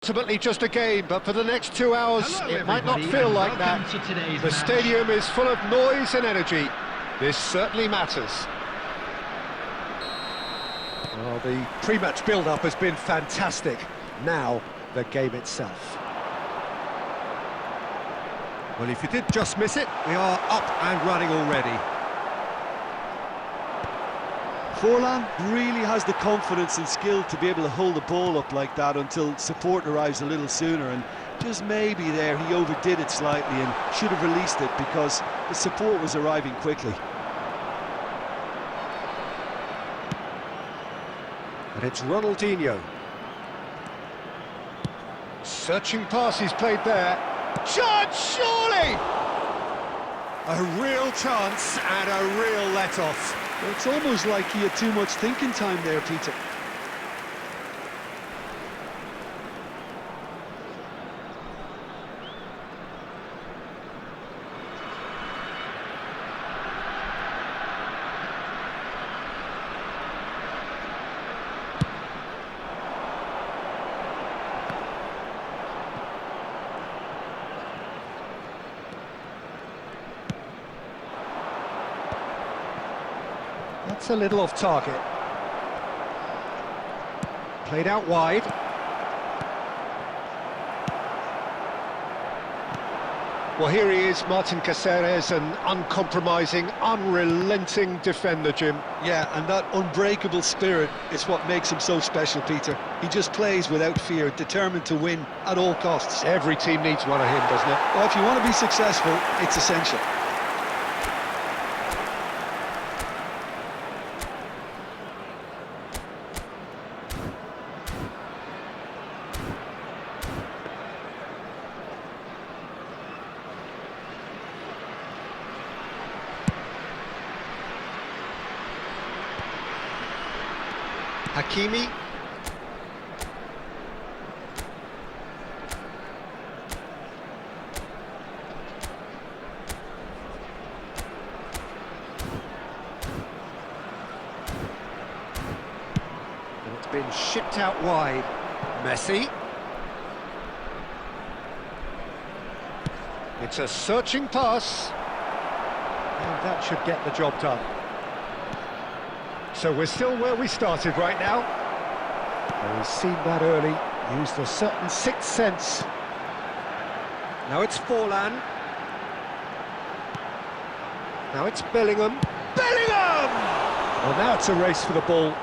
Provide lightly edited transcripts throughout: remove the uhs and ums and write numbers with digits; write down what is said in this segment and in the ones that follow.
ultimately just a game, but for the next 2 hours, Hello, it might not everybody, feel and like that. welcome to today's The match. stadium is full of noise and energy. This certainly matters. Well, the pre-match build-up has been fantastic. Now, the game itself. Well, if you did just miss it, we are up and running already. Forlan really has the confidence and skill to be able to hold the ball up like that until support arrives a little sooner, and just maybe there he overdid it slightly and should have released it because the support was arriving quickly. And it's Ronaldinho. Searching pass he's played there. Shot, surely! A real chance and a real let-off. It's almost like he had too much thinking time there, Peter. That's a little off target. Played out wide. Well, here he is, Martin Caceres, an uncompromising, unrelenting defender, Jim. Yeah, and that unbreakable spirit is what makes him so special, Peter. He just plays without fear, determined to win at all costs. Every team needs one of him, doesn't it? Well, if you want to be successful, it's essential. Hakimi. And it's been shipped out wide. Messi. It's a searching pass. And that should get the job done. So we're still where we started right now. And we've seen that early, used a certain sixth sense. Now it's Forlan. Now it's Bellingham. Bellingham! Well, now it's a race for the ball.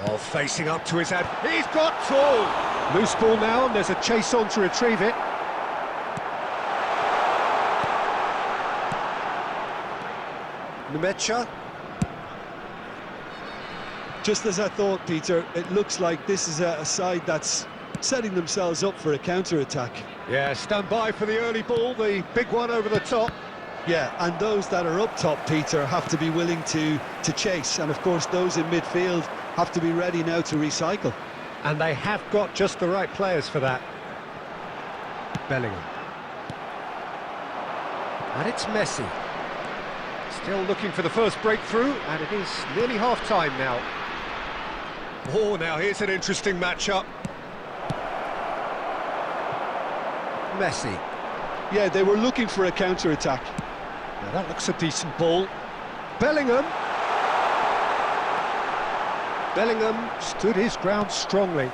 Oh, facing up to his head. He's got two! Loose ball now, and there's a chase on to retrieve it. Numecha. Just as I thought, Peter, it looks like this is a side that's setting themselves up for a counter-attack. Yeah, stand by for the early ball, the big one over the top. Yeah, and those that are up top, Peter, have to be willing to chase, and of course those in midfield have to be ready now to recycle. And they have got just the right players for that. Bellingham. And it's Messi. Still looking for the first breakthrough, and it is nearly half-time now. Oh, now here's an interesting matchup. Messi. Yeah, they were looking for a counter-attack. Now that looks a decent ball. Bellingham. Bellingham stood his ground strongly.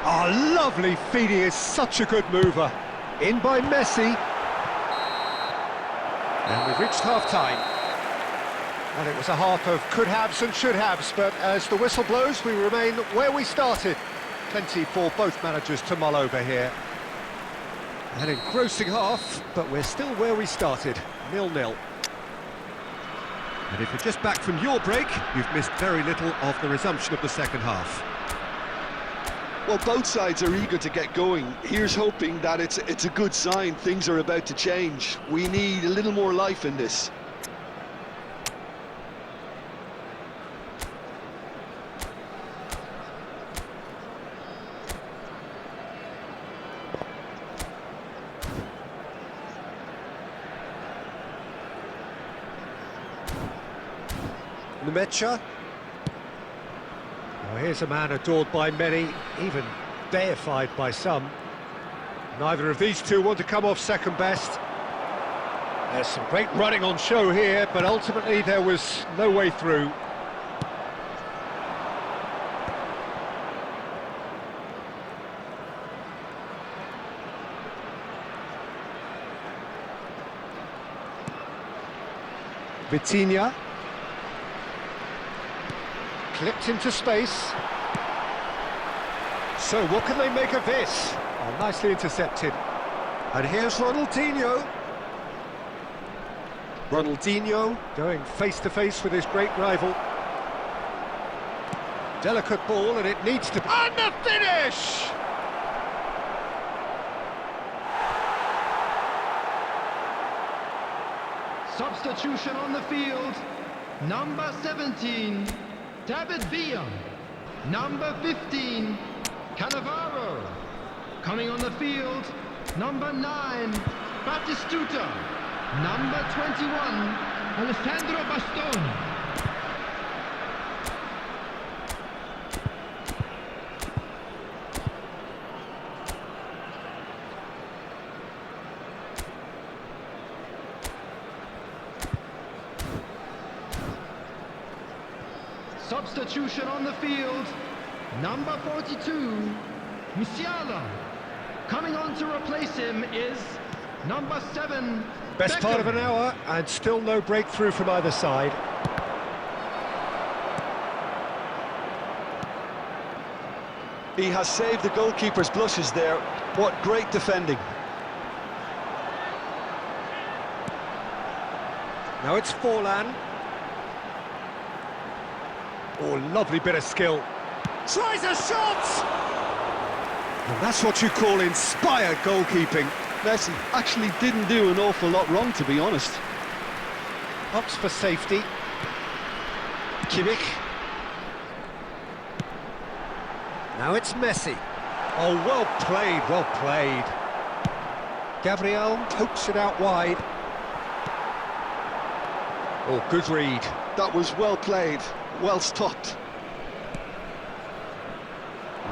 Oh, lovely feed, he is such a good mover. In by Messi. And we've reached half-time. And it was a half of could-haves and should-haves, but as the whistle blows, we remain where we started. Plenty for both managers to mull over here. An engrossing half, but we're still where we started, 0-0. And if you're just back from your break, you've missed very little of the resumption of the second half. Well, both sides are eager to get going. Here's hoping that it's a good sign. Things are about to change. We need a little more life in this. Nmecha. Well, here's a man adored by many, even deified by some. Neither of these two want to come off second best. There's some great running on show here, but ultimately there was no way through. Vitinha. Clipped into space. So what can they make of this? Oh, nicely intercepted. And here's Ronaldinho. Ronaldinho going face-to-face with his great rival. Delicate ball, and it needs to... And the finish! Substitution on the field. Number 17, David Villa. Number 15, Cannavaro. Coming on the field, number 9, Batistuta. Number 21, Alessandro Bastoni. Substitution on the field, number 42, Musiala. Coming on to replace him is number 7, Best Beckham. part of an hour, and still no breakthrough from either side. He has saved the goalkeeper's blushes there. What great defending. Now it's Forlan. Oh, lovely bit of skill. Tries a shot! And that's what you call inspired goalkeeping. Messi actually didn't do an awful lot wrong, to be honest. Opts for safety. Kimmich. Now it's Messi. Oh, well played, well played. Gabriel pokes it out wide. Oh, good read. That was well played, well stopped.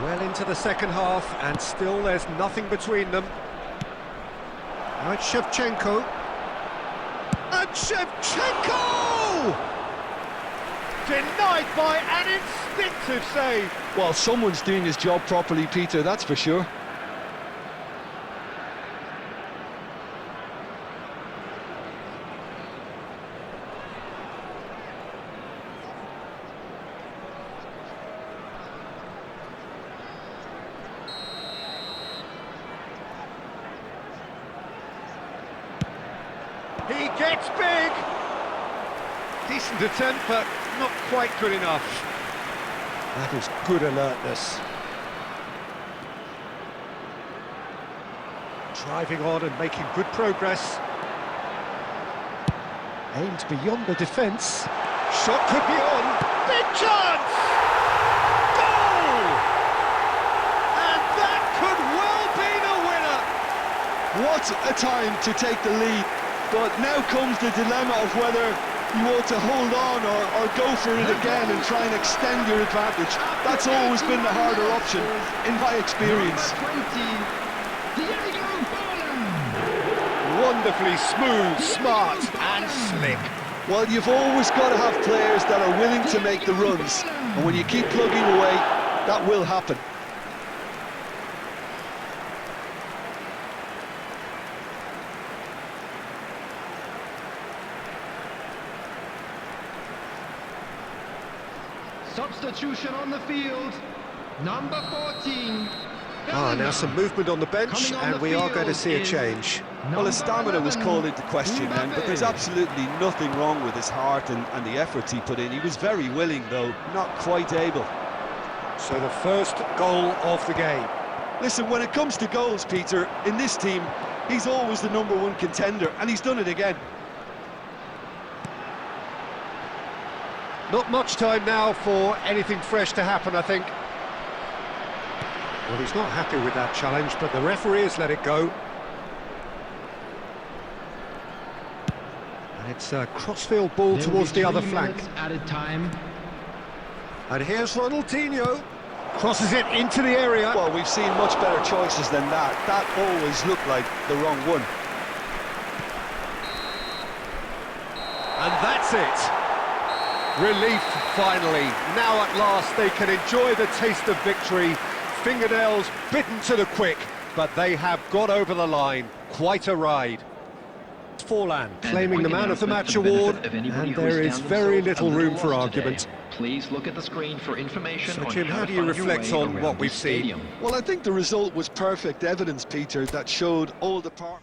Well into the second half, and still there's nothing between them. Now it's Shevchenko. And Shevchenko! Denied by an instinctive save. Well, someone's doing his job properly, Peter, that's for sure. He gets big! Decent attempt, but not quite good enough. That was good alertness. Driving on and making good progress. Aimed beyond the defence. Shot could be on. Big chance! Goal! And that could well be the winner! What a time to take the lead. But now comes the dilemma of whether you ought to hold on or go for it again and try and extend your advantage. That's always been the harder option, in my experience. Wonderfully smooth, smart and slick. Well, you've always got to have players that are willing to make the runs. And when you keep plugging away, that will happen. Substitution on the field, number 14. Now some movement on the bench, and we are going to see a change. Well, his stamina was called into question then, but there's absolutely nothing wrong with his heart and the efforts he put in. He was very willing, though, not quite able. So the first goal of the game. Listen, when it comes to goals, Peter, in this team, he's always the #1 contender, and he's done it again. Not much time now for anything fresh to happen, I think. Well, he's not happy with that challenge, but the referee has let it go. And It's a crossfield ball There will towards be the other 3 flank. minutes added time. And here's Ronaldinho. Crosses it into the area. Well, we've seen much better choices than that. That always looked like the wrong one. And that's it. Relief, finally. Now at last they can enjoy the taste of victory. Fingernails bitten to the quick, but they have got over the line. Quite a ride. Forlan claiming the man of the match award, and there is very little room for argument. Please look at the screen for information. So, on Jim, how do you to find your reflect way on around what the we've seen? stadium. Well, I think the result was perfect evidence, Peter, that showed all the part.